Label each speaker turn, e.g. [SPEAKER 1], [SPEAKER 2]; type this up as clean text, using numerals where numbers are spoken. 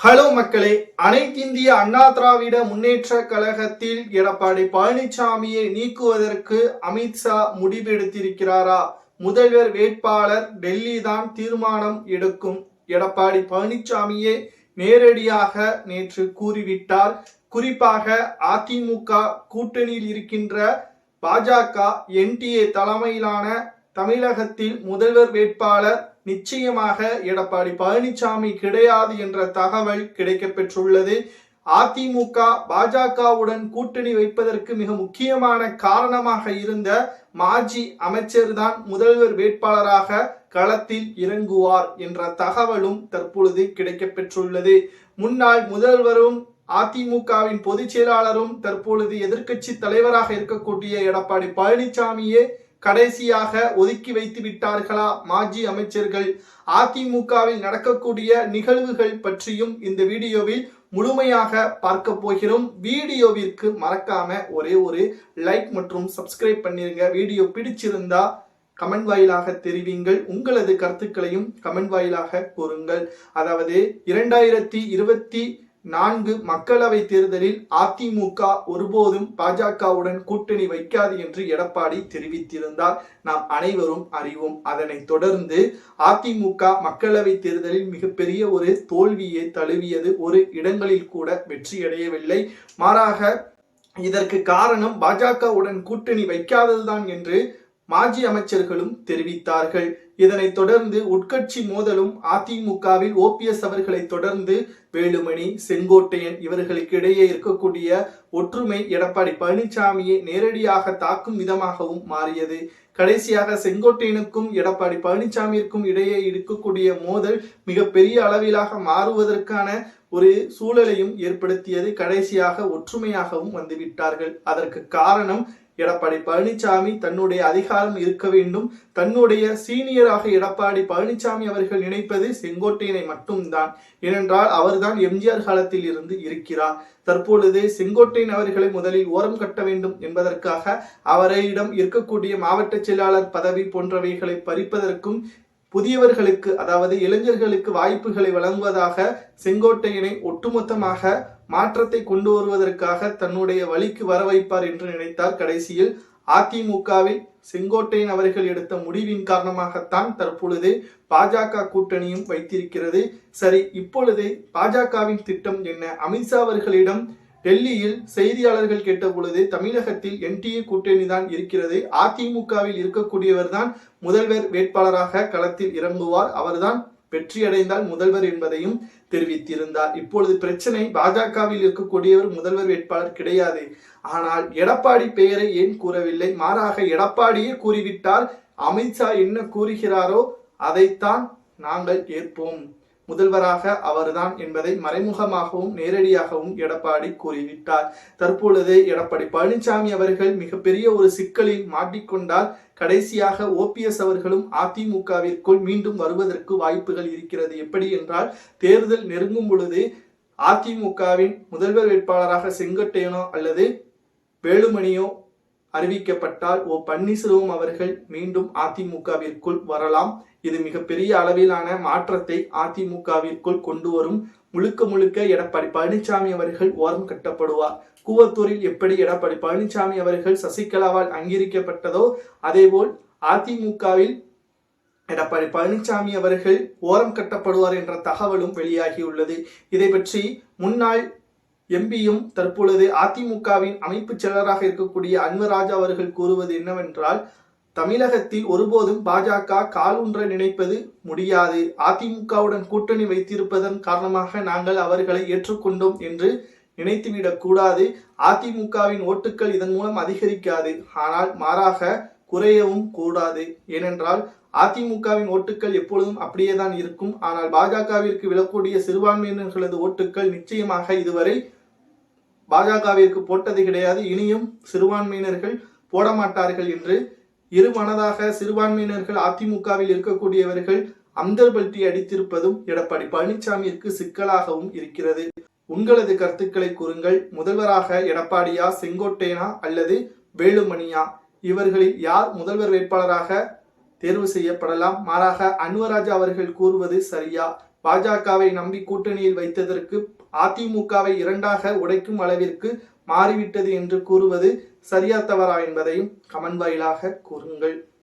[SPEAKER 1] Hello மக்களே, அனைத்திந்திய அண்ணா திராவிட முன்னேற்ற கழகத்தில் எடப்பாடி பழனிசாமியை நீக்குவதற்கு அமித்ஷா முடிவெடுத்திருக்கிறாரா? முதல்வர் வேட்பாளர் டெல்லி தான் தீர்மானம் எடுக்கும். எடப்பாடி பழனிசாமியே நேரடியாக நேற்று கூறிவிட்டார். குறிப்பாக அதிமுக கூட்டணியில் இருக்கின்ற பாஜக என்டிஏ தலைமையிலான தமிழகத்தில் முதல்வர் வேட்பாளர் நிச்சயமாக எடப்பாடி பழனிசாமி கிடையாது என்ற தகவல் கிடைக்கப்பெற்றுள்ளது. அதிமுக பாஜகவுடன் கூட்டணி வைப்பதற்கு மிக முக்கியமான காரணமாக இருந்த மாஜி அமைச்சர் தான் முதல்வர் வேட்பாளராக களத்தில் இறங்குவார் என்ற தகவலும் தற்பொழுது கிடைக்கப்பெற்றுள்ளது. முன்னாள் முதல்வரும் அதிமுகவின் பொதுச் செயலாளரும் தற்பொழுது எதிர்க்கட்சி தலைவராக இருக்கக்கூடிய எடப்பாடி பழனிசாமியே கடைசியாக ஒதுக்கி வைத்து விட்டார்களா மாஜி அமைச்சர்கள்? அதிமுகவில் நடக்கக்கூடிய நிகழ்வுகள் பற்றியும் இந்த வீடியோவில் முழுமையாக பார்க்க போகிறோம். வீடியோவிற்கு மறக்காம ஒரே ஒரு லைக் மற்றும் சப்ஸ்கிரைப் பண்ணிருங்க. வீடியோ பிடிச்சிருந்தா கமெண்ட் வாயிலாக தெரிவிங்கள். உங்களது கருத்துக்களையும் கமெண்ட் வாயிலாக கூறுங்கள். அதாவது 2024 மக்களவை தேர்தலில் அதிமுக ஒருபோதும் பாஜகவுடன் கூட்டணி வைக்காது என்று எடப்பாடி தெரிவித்திருந்தார். நாம் அனைவரும் அறிவோம். அதனைத் தொடர்ந்து அதிமுக மக்களவை தேர்தலில் மிகப்பெரிய ஒரு தோல்வியை தழுவியது. ஒரு இடங்களில் கூட வெற்றியடையவில்லை. மாறாக இதற்கு காரணம் பாஜகவுடன் கூட்டணி வைக்காததுதான் என்று மாஜி அமைச்சர்களும் தெரிவித்தார்கள். இதனைத் தொடர்ந்து உட்கட்சி மோதலும் அதிமுகவில் ஓபிஎஸ் அவர்களை தொடர்ந்து வேலுமணி, செங்கோட்டையன் இவர்களுக்கு இடையே இருக்கக்கூடிய ஒற்றுமை எடப்பாடி பழனிசாமியை நேரடியாக தாக்கும் விதமாகவும் மாறியது. கடைசியாக செங்கோட்டையனுக்கும் எடப்பாடி பழனிசாமிக்கும் இடையே இருக்கக்கூடிய மோதல் மிக பெரிய அளவிலாக மாறுவதற்கான ஒரு சூழலையும் ஏற்படுத்தியது. கடைசியாக ஒற்றுமையாகவும் வந்துவிட்டார்கள். அதற்கு காரணம் எடப்பாடி பழனிசாமி தன்னுடைய அதிகாரம் இருக்க வேண்டும். தன்னுடைய சீனியராக எடப்பாடி பழனிசாமி அவர்கள் நினைப்பது செங்கோட்டையனை மட்டும்தான். ஏனென்றால் அவர்தான் எம்ஜிஆர் காலத்தில் இருந்து இருக்கிறார். தற்பொழுது செங்கோட்டையன் அவர்களை முதலில் ஓரம் கட்ட வேண்டும் என்பதற்காக அவரிடம் இருக்கக்கூடிய மாவட்ட செயலாளர் பதவி போன்றவைகளை பறிப்பதற்கும் புதியவர்களுக்கு அதாவது இளைஞர்களுக்கு வாய்ப்புகளை வழங்குவதாக செங்கோட்டையனை ஒட்டுமொத்தமாக மாற்றத்தை கொண்டு வருவதற்காக தன்னுடைய வழிக்கு வர வைப்பார் என்று நினைத்தார். கடைசியில் அதிமுகவில் செங்கோட்டையன் அவர்கள் எடுத்த முடிவின் காரணமாகத்தான் தற்பொழுது பாஜக கூட்டணியும் வைத்திருக்கிறது. சரி, இப்பொழுது பாஜகவின் திட்டம் என்ன? அமித்ஷா அவர்களிடம் டெல்லியில் செய்தியாளர்கள் கேட்ட பொழுது தமிழகத்தில் என்டிஏ கூட்டணி தான் இருக்கிறது, அதிமுகவில் இருக்கக்கூடியவர் தான் முதல்வர் வேட்பாளராக களத்தில் இறங்குவார், அவர்தான் வெற்றியடைந்தால் முதல்வர் என்பதையும் தெரிவித்திருந்தார். இப்பொழுது பிரச்சனை பாஜகவில் இருக்கக்கூடியவர் முதல்வர் வேட்பாளர் கிடையாது. ஆனால் எடப்பாடி பெயரை ஏன் கூறவில்லை? மாறாக எடப்பாடியே கூறிவிட்டார். அமித்ஷா என்ன கூறுகிறாரோ அதைத்தான் நாங்கள் ஏற்போம், முதல்வராக அவர்தான் என்பதை மறைமுகமாகவும் நேரடியாகவும் எடப்பாடி கூறிவிட்டார். தற்பொழுது எடப்பாடி பழனிசாமி அவர்கள் மிகப்பெரிய ஒரு சிக்கலில் மாட்டிக்கொண்டால் கடைசியாக ஓபிஎஸ் அவர்களும் அதிமுகவிற்குள் மீண்டும் வருவதற்கு வாய்ப்புகள் இருக்கிறது. எப்படி என்றால், தேர்தல் நெருங்கும் பொழுது அதிமுகவின் முதல்வர் வேட்பாளராக செங்கோட்டையனோ அல்லது வேலுமணியோ அறிவிக்கப்பட்டால் பன்னீர்செல்வம் அவர்கள் மீண்டும் அதிமுகவிற்குள் வரலாம். இது மிகப்பெரிய அளவிலான மாற்றத்தை அதிமுகவிற்குள் கொண்டு வரும். முழுக்க முழுக்க எடப்பாடி பழனிசாமி அவர்கள் ஓரம் கட்டப்படுவார். கூவத்தூரில் எப்படி எடப்பாடி பழனிசாமி அவர்கள் சசிகலாவால் அங்கீகரிக்கப்பட்டதோ அதேபோல் அதிமுகவில் எடப்பாடி பழனிசாமி அவர்கள் ஓரம் கட்டப்படுவார் என்ற தகவலும் வெளியாகியுள்ளது. இதை பற்றி முன்னாள் எம்பியும் தற்பொழுது அதிமுகவின் அமைப்பு செயலராக இருக்கக்கூடிய அன்வராஜா அவர்கள் கூறுவது என்னவென்றால், தமிழகத்தில் ஒருபோதும் பாஜக காலூன்ற நினைப்பது முடியாது. அதிமுகவுடன் கூட்டணி வைத்திருப்பதன் காரணமாக நாங்கள் அவர்களை ஏற்றுக்கொண்டோம் என்று நினைத்துவிடக் கூடாது. அதிமுகவின் ஓட்டுக்கள் இதன் மூலம் அதிகரிக்காது, ஆனால் மாறாக குறையவும் கூடாது. ஏனென்றால் அதிமுகவின் ஓட்டுக்கள் எப்பொழுதும் அப்படியேதான் இருக்கும். ஆனால் பாஜகவிற்கு விழக்கூடிய சிறுபான்மையினர்களது ஓட்டுக்கள் நிச்சயமாக இதுவரை பாஜகவிற்கு போட்டது கிடையாது, இனியும் சிறுபான்மையினர்கள் போட மாட்டார்கள் என்று இருமனதாக சிறுபான்மையினர்கள் அதிமுகவில் இருக்கக்கூடியவர்கள் அந்தர்பல்ட்டி அடித்திருப்பதும் எடப்பாடி பழனிசாமிக்கு சிக்கலாகவும் இருக்கிறது. உங்களது கருத்துக்களை கூறுங்கள். முதல்வராக எடப்பாடியா, செங்கோட்டையனா அல்லது வேலுமணியா? இவர்களில் யார் முதல்வர் வேட்பாளராக தேர்வு செய்யப்படலாம்? மாறாக அன்வராஜா அவர்கள் கூறுவது சரியா? பாஜகவை நம்பி கூட்டணியில் வைத்ததற்கு அதிமுகவை இரண்டாக உடைக்கும் அளவிற்கு மாறிவிட்டது என்று கூறுவது சரியா தவறா என்பதையும் கமெண்ட் வாயிலாக கூறுங்கள்.